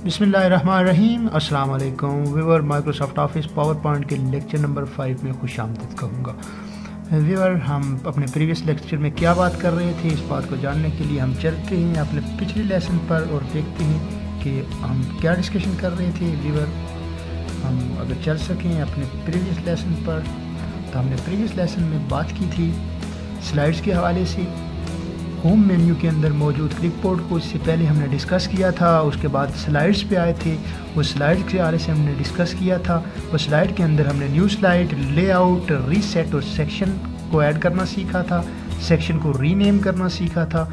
बिस्मिल्लाहिर्रहमानिर्रहीम। अस्सलाम वालेकुम viewer. Microsoft office power point के लेक्चर नंबर 5 में खुश आमदीद कहूँगा। व्यूअर, हम अपने प्रीवियस लेक्चर में क्या बात कर रहे थे, इस बात को जानने के लिए हम चलते हैं अपने पिछले लेसन पर और देखते हैं कि हम क्या डिस्कशन कर रहे थे। व्यूअर, हम अगर चल सकें अपने प्रीवियस लेसन पर, तो हमने प्रीवियस लेसन में बात की थी स्लाइड्स के हवाले से। होम मेन्यू के अंदर मौजूद क्लिपबोर्ड को इससे पहले हमने डिस्कस किया था। उसके बाद स्लाइड्स पे आए थे, वो स्लाइड के हवाले से हमने डिस्कस किया था। वो स्लाइड के अंदर हमने न्यू स्लाइड, लेआउट, रीसेट और सेक्शन को ऐड करना सीखा था, सेक्शन को रीनेम करना सीखा था।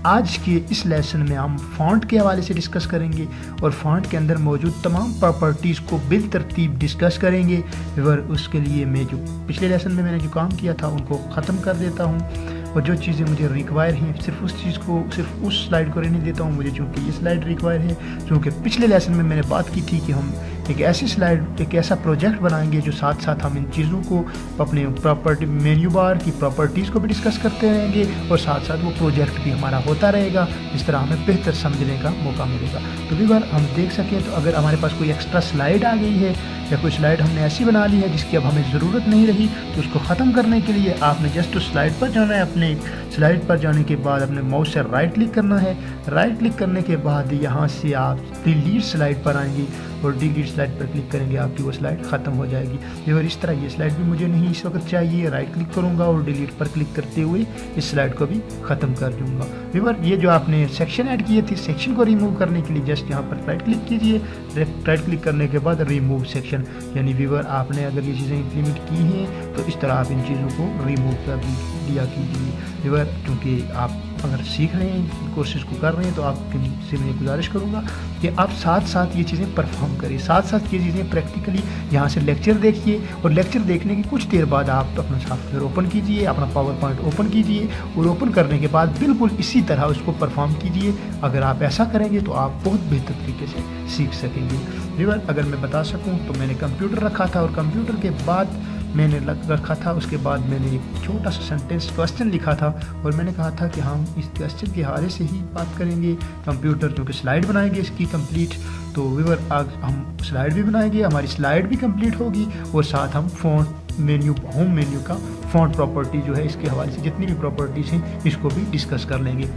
आज के इस लेसन में हम फ़ॉन्ट के हवाले से डिस्कस करेंगे और फ़ॉन्ट के अंदर मौजूद तमाम प्रॉपर्टीज़ को बिल तरतीब डिस्कस करेंगे। और उसके लिए मैं जो पिछले लेसन में मैंने जो काम किया था उनको ख़त्म कर देता हूँ, और जो चीज़ें मुझे रिक्वायर हैं सिर्फ उस चीज़ को, सिर्फ उस स्लाइड को रहने देता हूँ मुझे, चूँकि ये स्लाइड रिक्वायर है। क्योंकि पिछले लेसन में मैंने बात की थी कि हम एक ऐसी स्लाइड, एक ऐसा प्रोजेक्ट बनाएंगे जो साथ साथ हम इन चीज़ों को अपने प्रॉपर्टी मेन्यू बार की प्रॉपर्टीज़ को भी डिस्कस करते रहेंगे और साथ साथ वो प्रोजेक्ट भी हमारा होता रहेगा। इस तरह हमें बेहतर समझने का मौका मिलेगा। तो भी बार हम देख सकें तो अगर हमारे पास कोई एक्स्ट्रा स्लाइड आ गई है या कोई स्लाइड हमने ऐसी बना ली है जिसकी अब हमें ज़रूरत नहीं रही, तो उसको ख़त्म करने के लिए आपने जस्ट उस स्लाइड पर जाना है। अपने स्लाइड पर जाने के बाद अपने माउस से राइट क्लिक करना है। राइट क्लिक करने के बाद यहाँ से आप डिलीट स्लाइड पर आएंगे और डिलीट स्लाइड पर क्लिक करेंगे, आपकी वो स्लाइड ख़त्म हो जाएगी। और इस तरह ये स्लाइड भी मुझे नहीं इस वक्त चाहिए, राइट क्लिक करूँगा और डिलीट पर क्लिक करते हुए इस स्लाइड को भी ख़त्म कर दूँगा। व्यूअर, ये जो आपने सेक्शन ऐड किए थे, सेक्शन को रिमूव करने के लिए जस्ट यहाँ पर राइट क्लिक कीजिए। राइट क्लिक करने के बाद रिमूव सेक्शन, यानी व्यूअर आपने अगर ये चीज़ें इम्प्लीमेंट की हैं तो इस तरह आप इन चीज़ों को रिमूव कर दिया कीजिए। व्यूअर, क्योंकि आप अगर सीख रहे हैं, कोशिश को कर रहे हैं, तो आपसे मैं गुजारिश करूंगा कि आप साथ साथ ये चीज़ें परफॉर्म करें, साथ साथ ये चीज़ें प्रैक्टिकली यहाँ से लेक्चर देखिए और लेक्चर देखने के कुछ देर बाद आप अपना सॉफ्टवेयर ओपन कीजिए, अपना पावर पॉइंट ओपन कीजिए और ओपन करने के बाद बिल्कुल इसी तरह उसको परफॉर्म कीजिए। अगर आप ऐसा करेंगे तो आप बहुत बेहतर तरीके से सीख सकेंगे। व्यूअर, अगर मैं बता सकूँ तो मैंने कंप्यूटर रखा था और कंप्यूटर के बाद मैंने रखा था, उसके बाद मैंने एक छोटा सा सेंटेंस क्वेश्चन लिखा था और मैंने कहा था कि हम इस क्वेश्चन के हवाले से ही बात करेंगे। कंप्यूटर क्योंकि स्लाइड बनाएंगे इसकी कंप्लीट, तो व्यूअर आज हम स्लाइड भी बनाएंगे, हमारी स्लाइड भी कंप्लीट होगी और साथ हम फ़ॉन्ट मेन्यू, होम मेन्यू का फ़ॉन्ट प्रॉपर्टी जो है इसके हवाले से जितनी भी प्रॉपर्टीज़ हैं इसको भी डिस्कस कर लेंगे।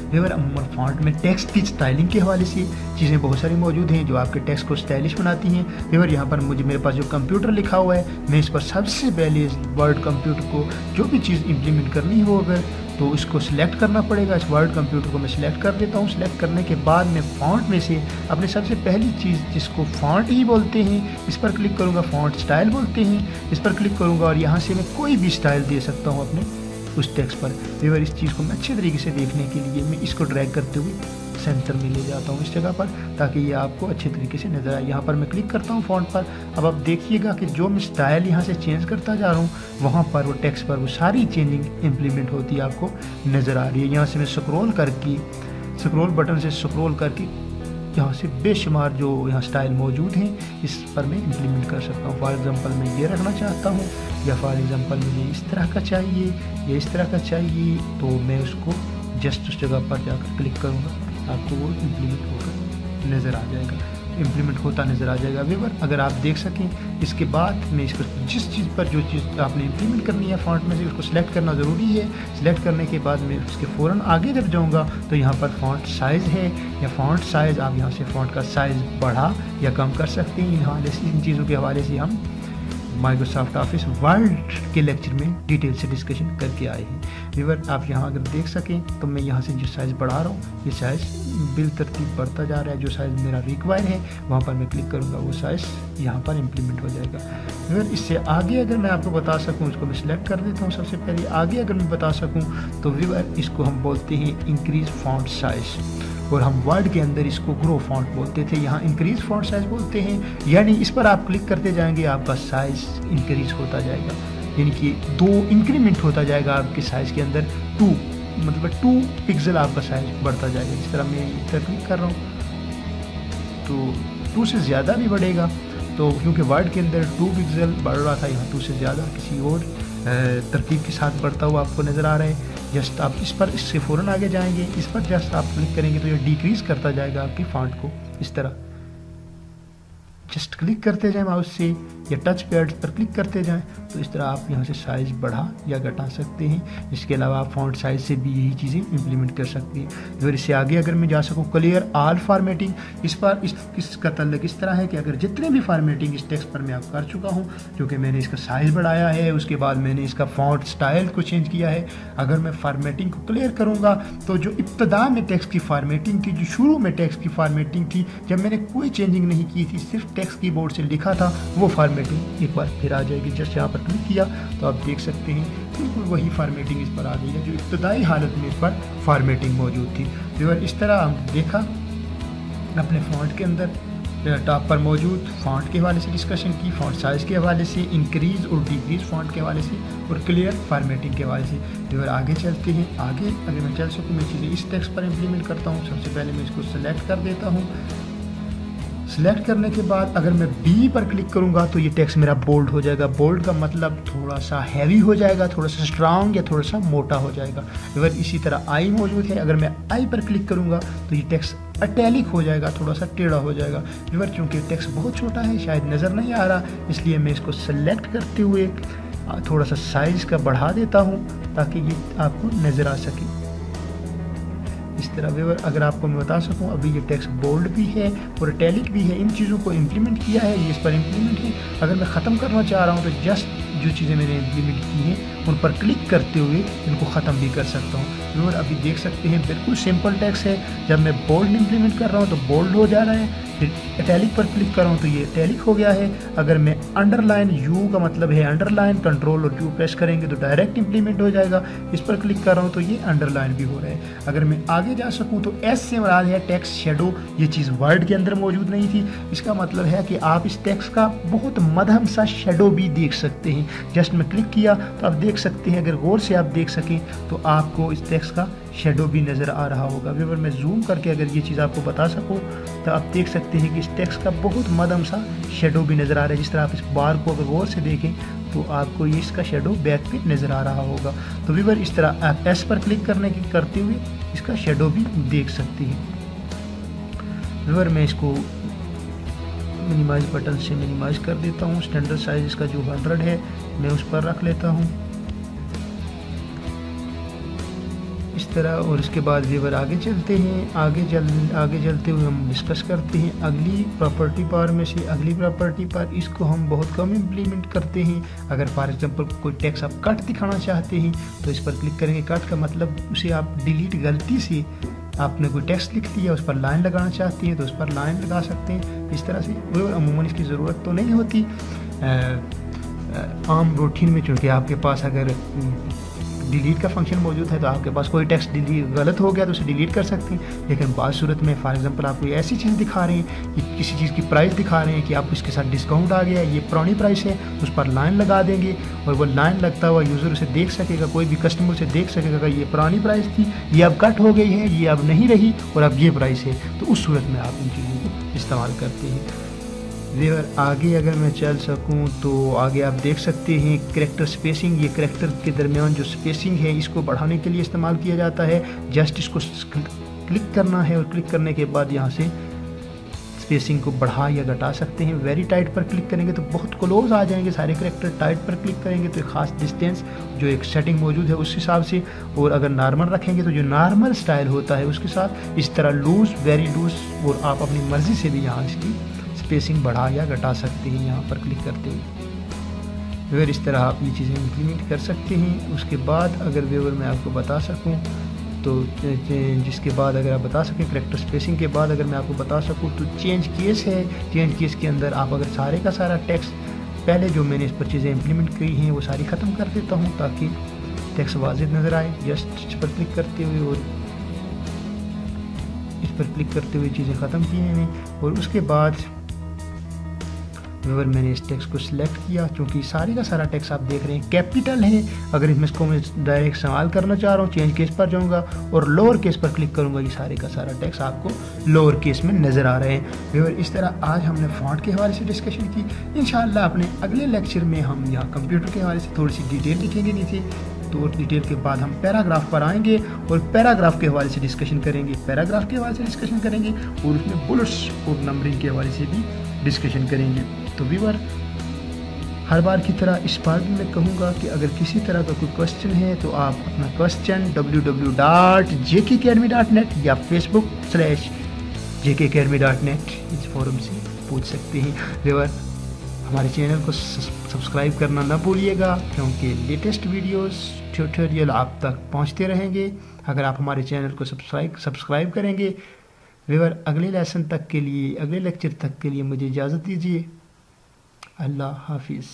व्यूअर, फ़ॉन्ट में टेक्स्ट की स्टाइलिंग के हवाले से चीज़ें बहुत सारी मौजूद हैं जो आपके टेक्स्ट को स्टाइलिश बनाती हैं। व्यूअर, यहाँ पर मेरे पास जो कंप्यूटर लिखा हुआ है, मैं इस पर सबसे पहले वर्ड कंप्यूटर को जो भी चीज़ इम्प्लीमेंट करनी हो अगर, तो इसको सिलेक्ट करना पड़ेगा। इस वर्ड कंप्यूटर को मैं सिलेक्ट कर देता हूँ। सिलेक्ट करने के बाद मैं फ़ॉन्ट में से अपने सबसे पहली चीज़ जिसको फ़ॉन्ट ही बोलते हैं इस पर क्लिक करूँगा। फ़ॉन्ट स्टाइल बोलते हैं, इस पर क्लिक करूँगा और यहाँ से मैं कोई भी स्टाइल दे सकता हूँ अपने उस टेक्स्ट पर। व्यूअर, इस चीज़ को मैं अच्छे तरीके से देखने के लिए मैं इसको ड्रैग करते हुए सेंटर में ले जाता हूँ इस जगह पर, ताकि ये आपको अच्छे तरीके से नज़र आए। यहाँ पर मैं क्लिक करता हूँ फ़ॉन्ट पर। अब आप देखिएगा कि जो मैं स्टाइल यहाँ से चेंज करता जा रहा हूँ वहाँ पर वो टेक्स्ट पर वो सारी चेंजिंग इम्प्लीमेंट होती है आपको नज़र आ रही है। यहाँ से मैं स्क्रॉल बटन से स्क्रॉल करके यहाँ से बेशुमार जो यहाँ स्टाइल मौजूद हैं इस पर मैं इम्प्लीमेंट कर सकता हूँ। फॉर एग्ज़ाम्पल मैं ये रखना चाहता हूँ, या फॉर एग्ज़ाम्पल मुझे इस तरह का चाहिए या इस तरह का चाहिए, तो मैं उसको जस्ट उस जगह पर जाकर क्लिक करूँगा, आपको वो इम्प्लीमेंट होकर नज़र आ जाएगा, इम्प्लीमेंट होता नज़र आ जाएगा। व्यूअर, अगर आप देख सकें इसके बाद मैं इसको जिस चीज़ पर जो चीज़ आपने इम्प्लीमेंट करनी है फ़ॉन्ट में से उसको सिलेक्ट करना ज़रूरी है। सिलेक्ट करने के बाद मैं उसके फ़ौरन आगे जब जाऊँगा तो यहाँ पर फ़ॉन्ट साइज़ है या फ़ॉन्ट साइज़, आप यहाँ से फ़ॉन्ट का साइज़ बढ़ा या कम कर सकते हैं। यहाँ इन चीज़ों के हवाले से हम माइक्रोसॉफ्ट ऑफिस वर्ड के लेक्चर में डिटेल से डिस्कशन करके आए हैं। व्यूअर, आप यहाँ अगर देख सकें तो मैं यहाँ से जो साइज़ बढ़ा रहा हूँ ये साइज़ बिल तरतीब बढ़ता जा रहा है। जो साइज़ मेरा रिक्वायर है वहाँ पर मैं क्लिक करूँगा, वो साइज़ यहाँ पर इम्प्लीमेंट हो जाएगा। व्यूअर, इससे आगे अगर मैं आपको बता सकूँ, इसको मैं सिलेक्ट कर देता हूँ सबसे पहले। आगे अगर मैं बता सकूँ तो व्यूअर, इसको हम बोलते हैं इंक्रीज फॉन्ट साइज़, और हम वर्ड के अंदर इसको ग्रो फॉन्ट बोलते थे, यहाँ इंक्रीज फॉन्ट साइज़ बोलते हैं। यानी इस पर आप क्लिक करते जाएंगे आपका साइज़ इंक्रीज होता जाएगा, यानी कि 2 इंक्रीमेंट होता जाएगा आपके साइज़ के अंदर। 2 पिक्सल आपका साइज़ बढ़ता जाएगा। इस तरह मैं इस तरह क्लिक कर रहा हूँ तो 2 से ज़्यादा भी बढ़ेगा, तो क्योंकि वर्ड के अंदर 2 पिक्सल बढ़ रहा था, यहाँ 2 से ज़्यादा किसी और तरतीब के साथ बढ़ता हुआ आपको नज़र आ रहा है। जस्ट आप इस पर इससे फ़ौरन आगे जाएंगे, इस पर जस्ट आप क्लिक करेंगे तो ये डिक्रीज़ करता जाएगा आपकी फ़ॉन्ट को। इस तरह जस्ट क्लिक करते जाएं माउस से या टच पैड पर क्लिक करते जाएं तो इस तरह आप यहाँ से साइज़ बढ़ा या घटा सकते हैं। इसके अलावा आप फ़ॉन्ट साइज़ से भी यही चीज़ें इंप्लीमेंट कर सकते हैं। फिर इससे आगे अगर मैं जा सकूँ, क्लियर ऑल फॉर्मेटिंग, इस पर इसका तल्लुक इस तरह है कि अगर जितने भी फॉर्मेटिंग इस टेक्स्ट पर मैं आप कर चुका हूँ, क्योंकि मैंने इसका साइज़ बढ़ाया है, उसके बाद मैंने इसका फ़ॉन्ट स्टाइल को चेंज किया है, अगर मैं फॉर्मेटिंग को क्लियर करूँगा तो जो इब्तदा में टेक्स्ट की फॉर्मेटिंग थी, जो शुरू में टेक्स्ट की फॉर्मेटिंग थी, जब मैंने कोई चेंजिंग नहीं की थी, सिर्फ टेक्स्ट कीबोर्ड से लिखा था, वो फॉर्मेटिंग एक बार फिर आ जाएगी। जस्ट यहाँ पर क्लिक किया तो आप देख सकते हैं बिल्कुल वही फॉर्मेटिंग इस पर आ गई है जो इब्तदाई हालत में इस पर फॉर्मेटिंग मौजूद थी। व्यूअर इस तरह हम देखा अपने फ़ॉन्ट के अंदर टॉप पर मौजूद फ़ॉन्ट के हवाले से डिस्कशन की, फ़ॉन्ट साइज़ के हवाले से, इंक्रीज़ और डिक्रीज़ फ़ॉन्ट के हवाले से और क्लियर फॉर्मेटिंग के हवाले से। व्यूअर आगे चलते हैं। आगे अगर मैं चल सकूँ, मैं चीज़ें इस टेक्स्ट पर इम्प्लीमेंट करता हूँ। सबसे पहले मैं इसको सेलेक्ट कर देता हूँ। सेलेक्ट करने के बाद अगर मैं बी पर क्लिक करूंगा तो ये टेक्स्ट मेरा बोल्ड हो जाएगा। बोल्ड का मतलब थोड़ा सा हैवी हो जाएगा, थोड़ा सा स्ट्रांग या थोड़ा सा मोटा हो जाएगा। अगर इसी तरह आई मौजूद है, अगर मैं आई पर क्लिक करूंगा तो ये टेक्स्ट अटैलिक हो जाएगा, थोड़ा सा टेढ़ा हो जाएगा। व्यूअर चूँकि टेक्स्ट बहुत छोटा है, शायद नज़र नहीं आ रहा, इसलिए मैं इसको सेलेक्ट करते हुए थोड़ा सा साइज़ का बढ़ा देता हूँ ताकि ये आपको नज़र आ सके। इस तरह व्यूअर अगर आपको मैं बता सकूं, अभी ये टेक्स्ट बोल्ड भी है और इटैलिक भी है, इन चीज़ों को इम्प्लीमेंट किया है, ये इस पर इम्प्लीमेंट है। अगर मैं ख़त्म करना चाह रहा हूं तो जस्ट जो चीज़ें मैंने इम्प्लीमेंट की हैं उन पर क्लिक करते हुए इनको ख़त्म भी कर सकता हूँ। व्यूअर अभी देख सकते हैं बिल्कुल सिंपल टेक्स्ट है। जब मैं बोल्ड इम्प्लीमेंट कर रहा हूँ तो बोल्ड हो जा रहा है, फिर इटैलिक पर क्लिक कर रहा हूँ तो ये इटैलिक हो गया है। अगर मैं अंडरलाइन, यू का मतलब है अंडरलाइन, कंट्रोल और यू प्रेस करेंगे तो डायरेक्ट इम्प्लीमेंट हो जाएगा। इस पर क्लिक कर रहा हूँ तो ये अंडरलाइन भी हो रहा है। अगर मैं आगे जा सकूँ तो एस से मुराद है टेक्स्ट शेडो। ये चीज़ वर्ड के अंदर मौजूद नहीं थी, इसका मतलब है कि आप इस टेक्स्ट का बहुत मध्यम सा शेडो भी देख सकते हैं। जस्ट मैं क्लिक किया तो आप देख सकते हैं, अगर गौर से आप देख सकें तो आपको इस टेक्स्ट का शेडो भी नज़र आ रहा होगा। अगर मैं जूम करके अगर ये चीज़ आपको बता सकूं तो आप देख सकते हैं कि इस टेक्स्ट का बहुत मध्यम सा शेडो भी नज़र आ रहा है। जिस तरह आप इस बार को अगर गौर से देखें तो आपको ये इसका शेडो बैक पे नज़र आ रहा होगा। तो व्यूअर इस तरह आप एस पर क्लिक करते हुए इसका शेडो भी देख सकते हैं। व्यूअर मैं इसको मिनिमाइज बटन से मिनिमाइज कर देता हूँ। स्टैंडर्ड साइज इसका जो 100 है मैं उस पर रख लेता हूँ इस तरह। और इसके बाद व्यूअर आगे चलते हैं। आगे चलते हुए हम डिस्कस करते हैं अगली प्रॉपर्टी बार में से अगली प्रॉपर्टी पर। इसको हम बहुत कम इम्प्लीमेंट करते हैं। अगर फॉर एग्जांपल कोई टेक्स्ट आप कट दिखाना चाहते हैं तो इस पर क्लिक करेंगे। कट का मतलब उसे आप डिलीट, गलती से आपने कोई टेक्स्ट लिख दिया उस पर लाइन लगाना चाहते हैं तो उस पर लाइन लगा सकते हैं इस तरह से। अमूमन इसकी ज़रूरत तो नहीं होती आम रूटीन में, चूँकि आपके पास अगर डिलीट का फंक्शन मौजूद है तो आपके पास कोई टेक्स्ट गलत हो गया तो उसे डिलीट कर सकते हैं। लेकिन बात सूरत में फॉर एग्जांपल आप कोई ऐसी चीज़ दिखा रहे हैं कि किसी चीज़ की प्राइस दिखा रहे हैं कि आप इसके साथ डिस्काउंट आ गया है, ये पुरानी प्राइस है, तो उस पर लाइन लगा देंगे और वो लाइन लगता हुआ यूज़र उसे देख सकेगा, कोई भी कस्टमर उसे देख सकेगा कि ये पुरानी प्राइस थी, ये अब कट हो गई है, ये अब नहीं रही और अब ये प्राइस है। तो उस सूरत में आप इन चीज़ों को इस्तेमाल करते हैं। व्यूअर आगे अगर मैं चल सकूं तो आगे आप देख सकते हैं कैरेक्टर स्पेसिंग। ये कैरेक्टर के दरमियान जो स्पेसिंग है इसको बढ़ाने के लिए इस्तेमाल किया जाता है। जस्ट इसको क्लिक करना है और क्लिक करने के बाद यहाँ से स्पेसिंग को बढ़ा या घटा सकते हैं। वेरी टाइट पर क्लिक करेंगे तो बहुत क्लोज आ जाएंगे सारे कैरेक्टर। टाइट पर क्लिक करेंगे तो एक ख़ास डिस्टेंस जो एक सेटिंग मौजूद है उस हिसाब से, और अगर नॉर्मल रखेंगे तो जो नॉर्मल स्टाइल होता है उसके साथ इस तरह लूज़, वेरी लूज़, और आप अपनी मर्ज़ी से भी यहाँ इसकी स्पेसिंग बढ़ा या घटा सकते हैं यहाँ पर क्लिक करते हुए। व्यूअर इस तरह आप ये चीज़ें इम्प्लीमेंट कर सकते हैं। उसके बाद अगर व्यूअर मैं आपको बता सकूं तो जिसके बाद अगर आप बता सकें कैरेक्टर स्पेसिंग के बाद अगर मैं आपको बता सकूं तो चेंज केस है। चेंज केस के अंदर आप अगर सारे का सारा टेक्स्ट पहले जो मैंने इस पर चीज़ें इम्प्लीमेंट की हैं वो सारी ख़त्म कर देता हूँ ताकि टेक्स्ट वाज़ेह नज़र आए। जस्ट इस पर क्लिक करते हुए और इस पर क्लिक करते हुए चीज़ें ख़त्म की मैंने। और उसके बाद व्यूअर मैंने इस टेक्स्ट को सिलेक्ट किया, क्योंकि सारे का सारा टेक्स्ट आप देख रहे हैं कैपिटल है। अगर इसको मैं डायरेक्ट इस्तेमाल करना चाह रहा हूँ चेंज केस पर जाऊँगा और लोअर केस पर क्लिक करूँगा, ये सारे का सारा टेक्स्ट आपको लोअर केस में नज़र आ रहे हैं। व्यूअर इस तरह आज हमने फ़ॉन्ट के हवाले से डिस्कशन की। इंशाअल्लाह अपने अगले लेक्चर में हम यहाँ कंप्यूटर के हवाले से थोड़ी सी डिटेल लिखेंगे नीचे। तो और डिटेल के बाद हम पैराग्राफ पर आएंगे और पैराग्राफ के हवाले से डिस्कशन करेंगे, और उसमें बुलेट्स और नंबरिंग के हवाले से भी डिस्कशन करेंगे। तो व्यूअर, हर बार की तरह इस बार भी मैं कहूँगा कि अगर किसी तरह का कोई क्वेश्चन है तो आप अपना क्वेश्चन www.jkacademy.net या facebook/jkacademy.net इस फोरम से पूछ सकते हैं। व्यूअर, हमारे चैनल को सब्सक्राइब करना ना भूलिएगा, क्योंकि लेटेस्ट वीडियोस ट्यूटोरियल आप तक पहुंचते रहेंगे अगर आप हमारे चैनल को सब्सक्राइब करेंगे। व्यूअर, अगले लेक्चर तक के लिए मुझे इजाज़त दीजिए। अल्लाह हाफिज़।